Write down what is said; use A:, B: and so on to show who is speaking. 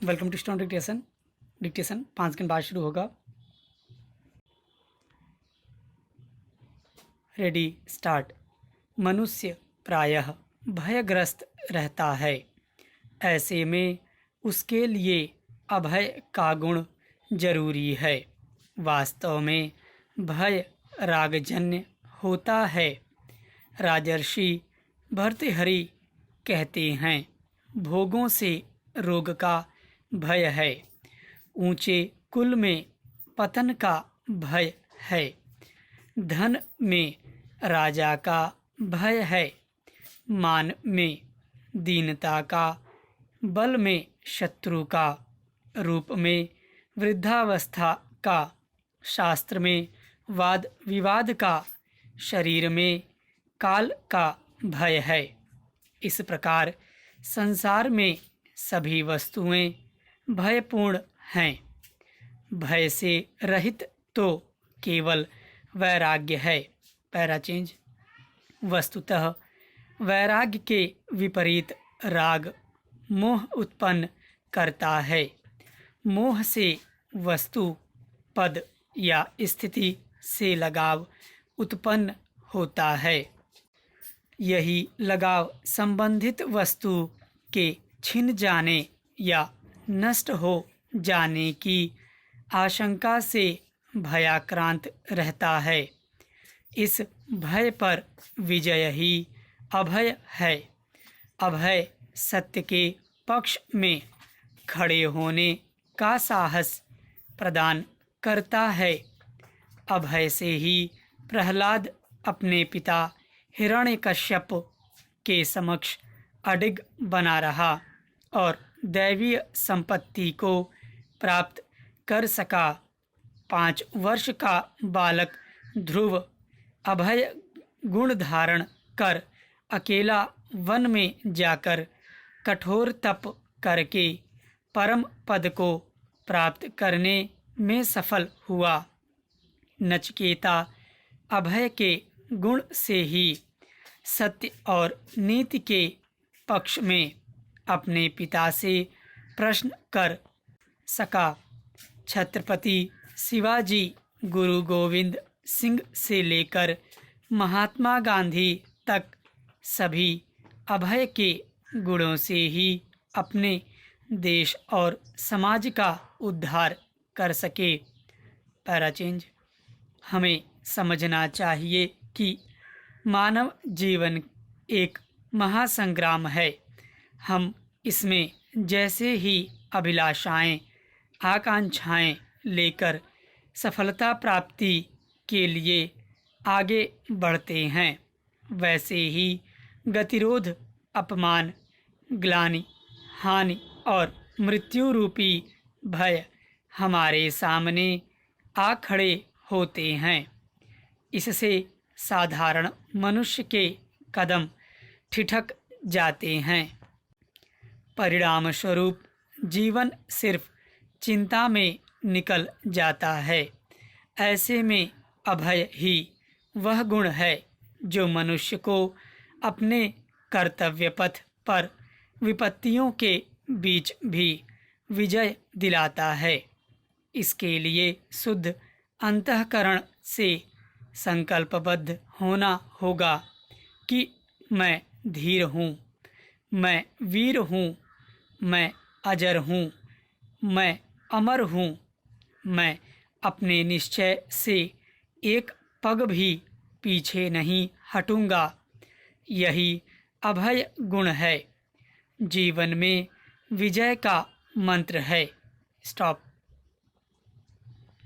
A: Welcome to stone dictation. Dictation 5 second बाद शुरू होगा। Ready start. मनुष्य प्रायः भयग्रस्त रहता है। ऐसे में उसके लिए अभय का गुण जरूरी है। वास्तव में भय रागजन्य होता है। राजर्षि भर्तृहरि कहते हैं, भोगों से रोग का भय है, ऊंचे कुल में पतन का भय है, धन में राजा का भय है, मान में दीनता का, बल में शत्रु का, रूप में वृद्धावस्था का, शास्त्र में वाद विवाद का, शरीर में काल का भय है। इस प्रकार संसार में सभी वस्तुएं भयपूर्ण हैं। भय से रहित तो केवल वैराग्य है। Para change. वस्तुतः वैराग्य के विपरीत राग मोह उत्पन्न करता है। मोह से वस्तु, पद या स्थिति से लगाव उत्पन्न होता है। यही लगाव संबंधित वस्तु के छिन जाने या नष्ट हो जाने की आशंका से भयाक्रांत रहता है। इस भय पर विजय ही अभय है। अभय सत्य के पक्ष में खड़े होने का साहस प्रदान करता है। अभय से ही प्रहलाद अपने पिता हिरण्यकश्यप के समक्ष अडिग बना रहा और दैवीय संपत्ति को प्राप्त कर सका। 5 वर्ष का बालक ध्रुव अभय गुण धारण कर अकेला वन में जाकर कठोर तप करके परम पद को प्राप्त करने में सफल हुआ। नचिकेता अभय के गुण से ही सत्य और नीति के पक्ष में अपने पिता से प्रश्न कर सका। छत्रपति शिवाजी गुरु गोविंद सिंह से लेकर महात्मा गांधी तक सभी अभय के गुणों से ही अपने देश और समाज का उद्धार कर सके। Para change. हमें समझना चाहिए कि मानव जीवन एक महासंग्राम है। हम इसमें जैसे ही अभिलाषाएं, आकांक्षाएं लेकर सफलता प्राप्ति के लिए आगे बढ़ते हैं, वैसे ही गतिरोध, अपमान, ग्लानि, हानि और मृत्यु रूपी भय हमारे सामने आ खड़े होते हैं। इससे साधारण मनुष्य के कदम ठिठक जाते हैं। परिणाम स्वरूप जीवन सिर्फ चिंता में निकल जाता है। ऐसे में अभय ही वह गुण है जो मनुष्य को अपने कर्तव्य पथ पर विपत्तियों के बीच भी विजय दिलाता है। इसके लिए शुद्ध अंतःकरण से संकल्पबद्ध होना होगा कि मैं धीर हूँ, मैं वीर हूँ, मैं अजर हूँ, मैं अमर हूँ, मैं अपने निश्चय से एक पग भी पीछे नहीं हटूँगा। यही अभय गुण है। जीवन में विजय का मंत्र है। स्टॉप।